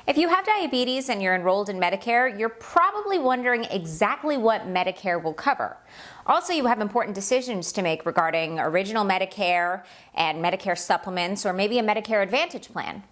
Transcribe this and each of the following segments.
If you have diabetes and you're enrolled in Medicare, you're probably wondering exactly what Medicare will cover. Also, you have important decisions to make regarding original Medicare and Medicare supplements or maybe a Medicare Advantage plan.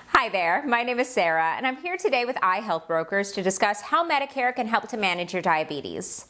Hi there, my name is Sarah and I'm here today with iHealthBrokers to discuss how Medicare can help to manage your diabetes.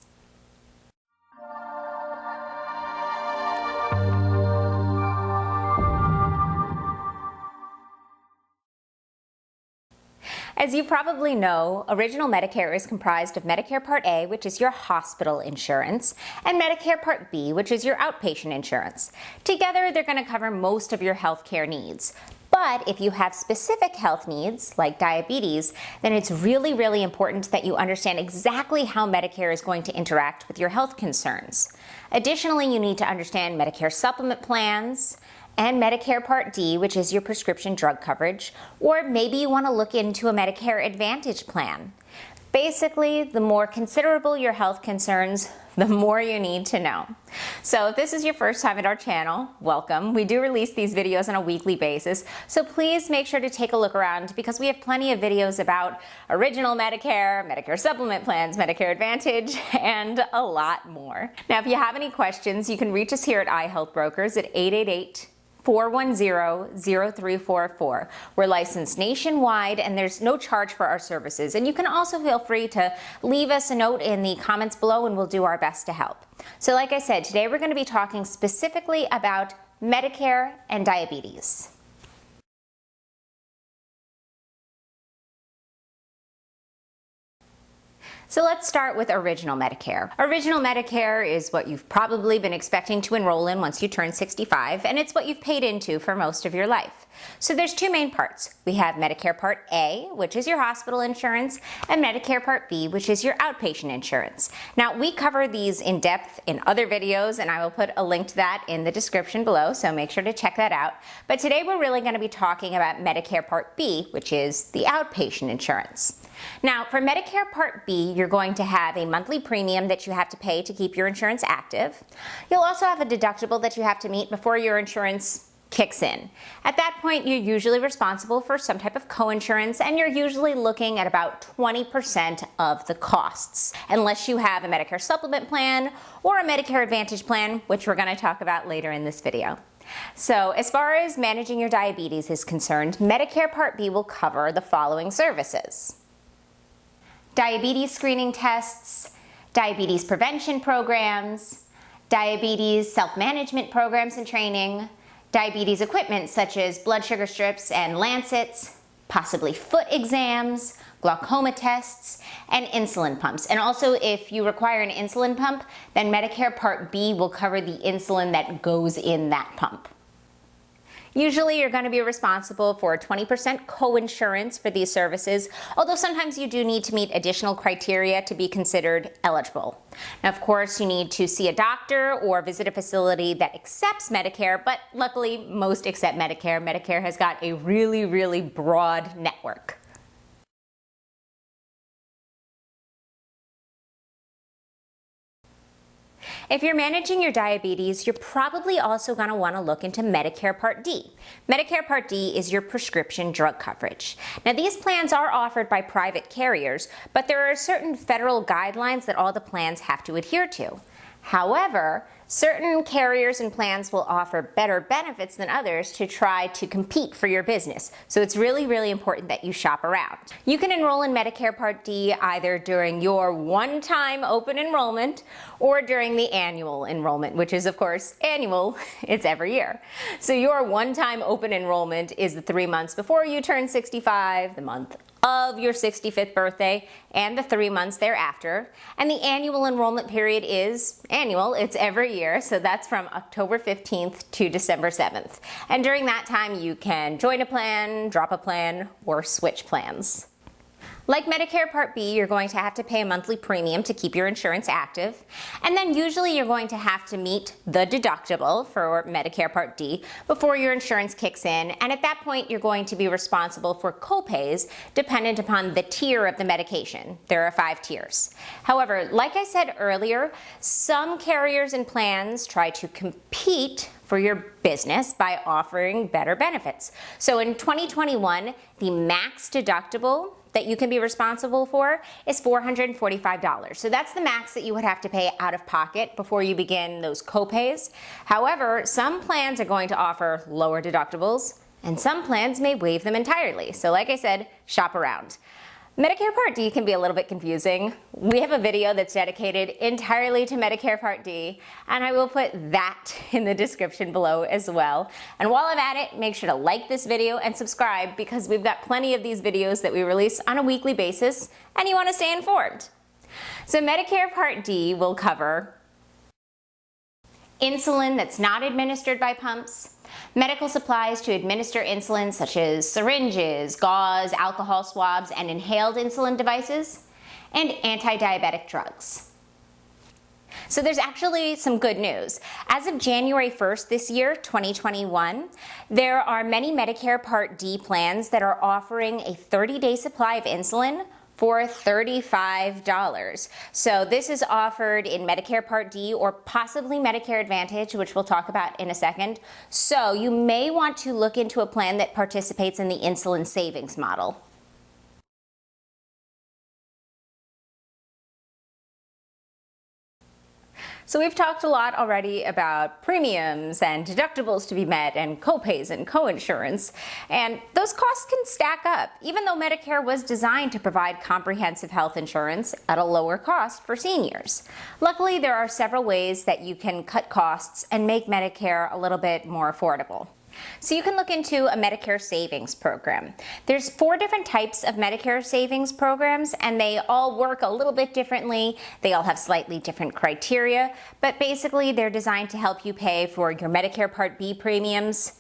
As you probably know, original Medicare is comprised of Medicare Part A, which is your hospital insurance, and Medicare Part B, which is your outpatient insurance. Together, they're going to cover most of your healthcare needs. But if you have specific health needs, like diabetes, then it's really important that you understand exactly how Medicare is going to interact with your health concerns. Additionally, you need to understand Medicare supplement plans, and Medicare Part D, which is your prescription drug coverage, or maybe you want to look into a Medicare Advantage plan. Basically, the more considerable your health concerns, the more you need to know. So if this is your first time at our channel, welcome. We do release these videos on a weekly basis, so please make sure to take a look around because we have plenty of videos about original Medicare, Medicare supplement plans, Medicare Advantage, and a lot more. Now, if you have any questions, you can reach us here at iHealthBrokers at 888-410-0344. We're licensed nationwide and there's no charge for our services. And you can also feel free to leave us a note in the comments below and we'll do our best to help. So like I said, today we're going to be talking specifically about Medicare and diabetes. So let's start with original Medicare. Original Medicare is what you've probably been expecting to enroll in once you turn 65, and it's what you've paid into for most of your life. So there's two main parts. We have Medicare Part A, which is your hospital insurance, and Medicare Part B, which is your outpatient insurance. Now, we cover these in depth in other videos, and I will put a link to that in the description below, so make sure to check that out. But today we're really going to be talking about Medicare Part B, which is the outpatient insurance. Now, for Medicare Part B, you're going to have a monthly premium that you have to pay to keep your insurance active. You'll also have a deductible that you have to meet before your insurance kicks in. At that point, you're usually responsible for some type of coinsurance, and you're usually looking at about 20% of the costs, unless you have a Medicare supplement plan or a Medicare Advantage plan, which we're going to talk about later in this video. So as far as managing your diabetes is concerned, Medicare Part B will cover the following services: diabetes screening tests, diabetes prevention programs, diabetes self-management programs and training, diabetes equipment such as blood sugar strips and lancets, possibly foot exams, glaucoma tests, and insulin pumps. And also, if you require an insulin pump, then Medicare Part B will cover the insulin that goes in that pump. Usually you're going to be responsible for 20% coinsurance for these services, although sometimes you do need to meet additional criteria to be considered eligible. Now, of course, you need to see a doctor or visit a facility that accepts Medicare, but luckily most accept Medicare. Medicare has got a really broad network. If you're managing your diabetes, you're probably also going to want to look into Medicare Part D. Medicare Part D is your prescription drug coverage. Now, these plans are offered by private carriers, but there are certain federal guidelines that all the plans have to adhere to. However, certain carriers and plans will offer better benefits than others to try to compete for your business. So it's really important that you shop around. You can enroll in Medicare Part D either during your one-time open enrollment or during the annual enrollment, which is, of course, annual. It's every year. So your one-time open enrollment is the 3 months before you turn 65, the month of your 65th birthday, and the 3 months thereafter. And the annual enrollment period is annual. It's every year, so that's from October 15th to December 7th. And during that time, you can join a plan, drop a plan, or switch plans. Like Medicare Part B, you're going to have to pay a monthly premium to keep your insurance active. And then usually you're going to have to meet the deductible for Medicare Part D before your insurance kicks in. And at that point, you're going to be responsible for copays dependent upon the tier of the medication. There are 5 tiers. However, like I said earlier, some carriers and plans try to compete for your business by offering better benefits. So in 2021, the max deductible that you can be responsible for is $445. So that's the max that you would have to pay out of pocket before you begin those copays. However, some plans are going to offer lower deductibles, and some plans may waive them entirely. So like I said, shop around. Medicare Part D can be a little bit confusing. We have a video that's dedicated entirely to Medicare Part D, and I will put that in the description below as well. And while I'm at it, make sure to like this video and subscribe because we've got plenty of these videos that we release on a weekly basis, and you want to stay informed. So Medicare Part D will cover insulin that's not administered by pumps, medical supplies to administer insulin such as syringes, gauze, alcohol swabs, and inhaled insulin devices, and anti-diabetic drugs. So there's actually some good news. As of January 1st this year, 2021, there are many Medicare Part D plans that are offering a 30-day supply of insulin for $35. So this is offered in Medicare Part D or possibly Medicare Advantage, which we'll talk about in a second. So you may want to look into a plan that participates in the insulin savings model. So we've talked a lot already about premiums and deductibles to be met and copays and coinsurance, and those costs can stack up, even though Medicare was designed to provide comprehensive health insurance at a lower cost for seniors. Luckily, there are several ways that you can cut costs and make Medicare a little bit more affordable. So you can look into a Medicare savings program. There's 4 different types of Medicare savings programs, and they all work a little bit differently. They all have slightly different criteria, but basically they're designed to help you pay for your Medicare Part B premiums,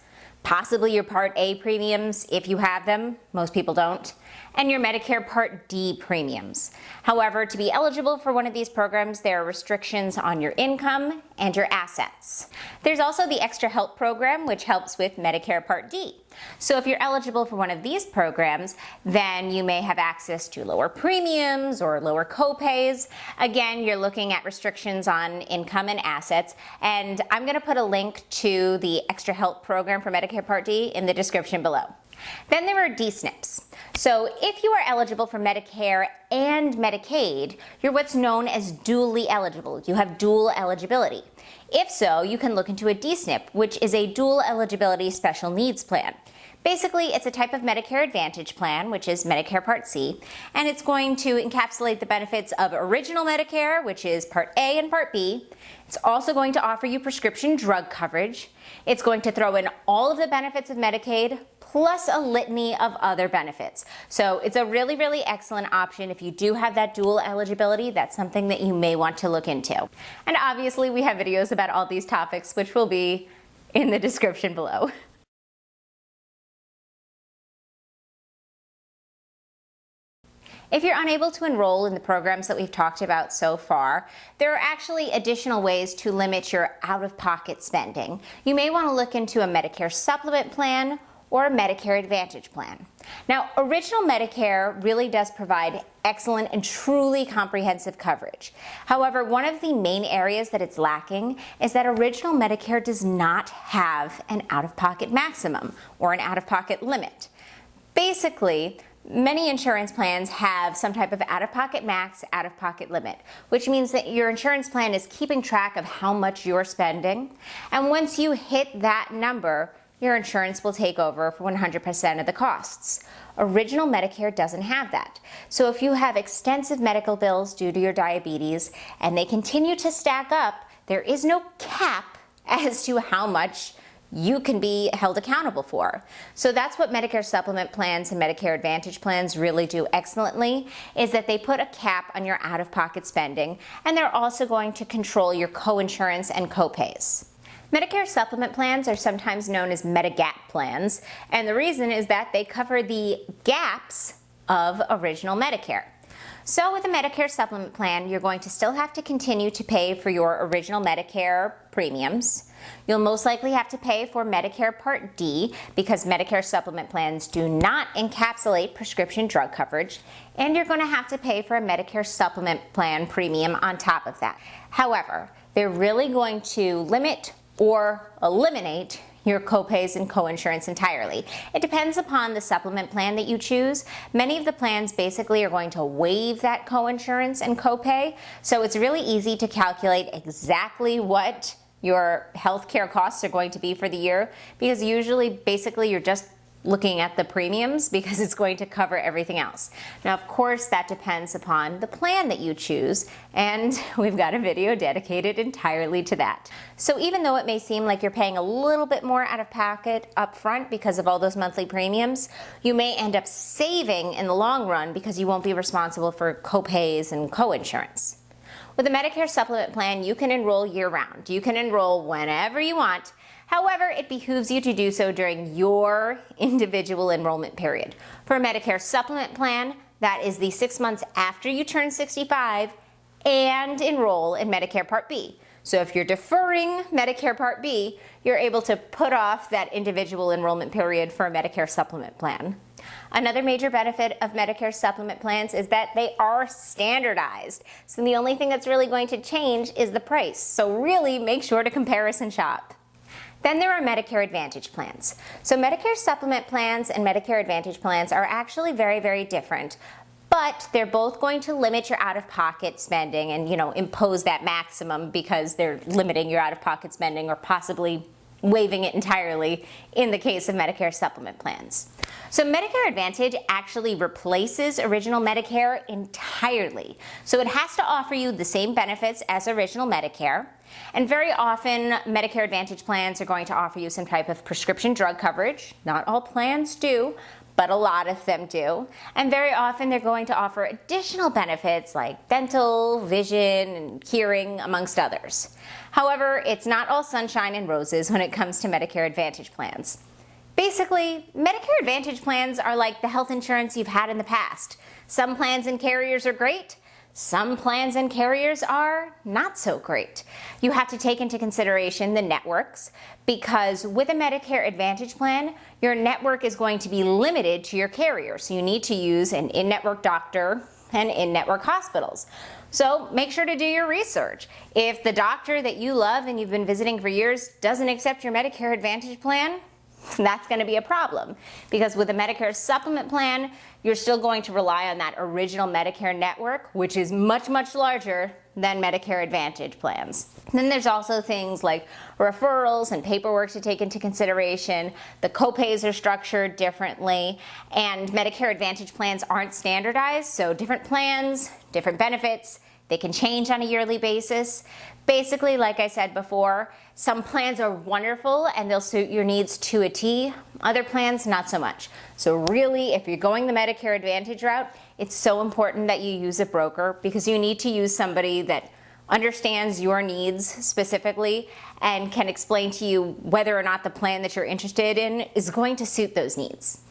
possibly your Part A premiums if you have them. Most people don't. And your Medicare Part D premiums. However, to be eligible for one of these programs, there are restrictions on your income and your assets. There's also the Extra Help program, which helps with Medicare Part D. So if you're eligible for one of these programs, then you may have access to lower premiums or lower copays. Again, you're looking at restrictions on income and assets, and I'm going to put a link to the Extra Help program for Medicare Part D in the description below. Then there are D-SNPs. So if you are eligible for Medicare and Medicaid, you're what's known as dually eligible. You have dual eligibility. If so, you can look into a D-SNP, which is a dual eligibility special needs plan. Basically, it's a type of Medicare Advantage plan, which is Medicare Part C, and it's going to encapsulate the benefits of original Medicare, which is Part A and Part B. It's also going to offer you prescription drug coverage. It's going to throw in all of the benefits of Medicaid, plus a litany of other benefits. So it's a really, really excellent option. If you do have that dual eligibility, that's something that you may want to look into. And obviously, we have videos about all these topics, which will be in the description below. If you're unable to enroll in the programs that we've talked about so far, there are actually additional ways to limit your out-of-pocket spending. You may want to look into a Medicare supplement plan or a Medicare Advantage plan. Now, original Medicare really does provide excellent and truly comprehensive coverage. However, one of the main areas that it's lacking is that original Medicare does not have an out-of-pocket maximum or an out-of-pocket limit. Basically, many insurance plans have some type of out-of-pocket max, out-of-pocket limit, which means that your insurance plan is keeping track of how much you're spending. And once you hit that number, your insurance will take over for 100% of the costs. Original Medicare doesn't have that. So if you have extensive medical bills due to your diabetes and they continue to stack up, there is no cap as to how much you can be held accountable for. So that's what Medicare supplement plans and Medicare Advantage plans really do excellently, is that they put a cap on your out-of-pocket spending, and they're also going to control your coinsurance and copays. Medicare supplement plans are sometimes known as Medigap plans, and the reason is that they cover the gaps of original Medicare. So with a Medicare supplement plan, you're going to still have to continue to pay for your original Medicare premiums. You'll most likely have to pay for Medicare Part D because Medicare supplement plans do not encapsulate prescription drug coverage, and you're going to have to pay for a Medicare supplement plan premium on top of that. However, they're really going to limit or eliminate your copays and coinsurance entirely. It depends upon the supplement plan that you choose. Many of the plans basically are going to waive that coinsurance and copay, so it's really easy to calculate exactly what your healthcare costs are going to be for the year, because usually basically you're just looking at the premiums because it's going to cover everything else. Now, of course, that depends upon the plan that you choose, and we've got a video dedicated entirely to that. So even though it may seem like you're paying a little bit more out of pocket up front because of all those monthly premiums, you may end up saving in the long run because you won't be responsible for copays and coinsurance. With a Medicare supplement plan, you can enroll year-round. You can enroll whenever you want. However, it behooves you to do so during your individual enrollment period. For a Medicare supplement plan, that is the 6 months after you turn 65 and enroll in Medicare Part B. So if you're deferring Medicare Part B, you're able to put off that individual enrollment period for a Medicare supplement plan. Another major benefit of Medicare supplement plans is that they are standardized. So the only thing that's really going to change is the price. So really make sure to comparison shop. Then there are Medicare Advantage plans. So Medicare supplement plans and Medicare Advantage plans are actually very, very different, but they're both going to limit your out-of-pocket spending and, impose that maximum because they're limiting your out-of-pocket spending or possibly waiving it entirely in the case of Medicare supplement plans. So Medicare Advantage actually replaces original Medicare entirely. So it has to offer you the same benefits as original Medicare. And very often, Medicare Advantage plans are going to offer you some type of prescription drug coverage. Not all plans do, but a lot of them do. And very often, they're going to offer additional benefits like dental, vision, and hearing, amongst others. However, it's not all sunshine and roses when it comes to Medicare Advantage plans. Basically, Medicare Advantage plans are like the health insurance you've had in the past. Some plans and carriers are great. Some plans and carriers are not so great. You have to take into consideration the networks, because with a Medicare Advantage plan, your network is going to be limited to your carrier. So you need to use an in-network doctor and in-network hospitals. So make sure to do your research. If the doctor that you love and you've been visiting for years doesn't accept your Medicare Advantage plan, that's going to be a problem, because with a Medicare supplement plan, you're still going to rely on that original Medicare network, which is much, much larger than Medicare Advantage plans. And then there's also things like referrals and paperwork to take into consideration. The copays are structured differently, and Medicare Advantage plans aren't standardized, so different plans, different benefits, they can change on a yearly basis. Basically, like I said before, some plans are wonderful and they'll suit your needs to a T. Other plans, not so much. So really, if you're going the Medicare Advantage route, it's so important that you use a broker, because you need to use somebody that understands your needs specifically and can explain to you whether or not the plan that you're interested in is going to suit those needs.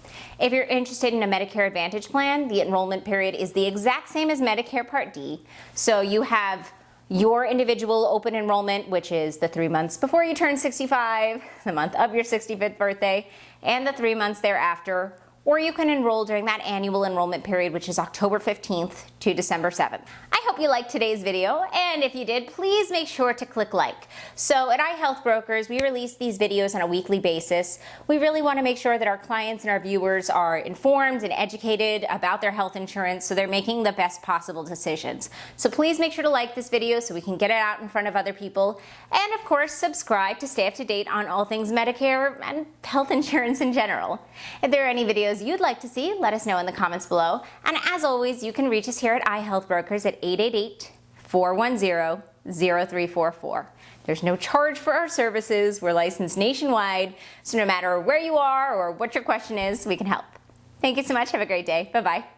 If you're interested in a Medicare Advantage plan, the enrollment period is the exact same as Medicare Part D. So you have your individual open enrollment, which is the 3 months before you turn 65, the month of your 65th birthday, and the 3 months thereafter. Or you can enroll during that annual enrollment period, which is October 15th to December 7th. I hope you liked today's video, and if you did, please make sure to click like. So at iHealthBrokers, we release these videos on a weekly basis. We really want to make sure that our clients and our viewers are informed and educated about their health insurance, so they're making the best possible decisions. So please make sure to like this video so we can get it out in front of other people. And of course, subscribe to stay up to date on all things Medicare and health insurance in general. If there are any videos you'd like to see, let us know in the comments below. And as always, you can reach us here at iHealthBrokers at 888-410-0344. There's no charge for our services. We're licensed nationwide, so no matter where you are or what your question is, we can help. Thank you so much. Have a great day. Bye-bye.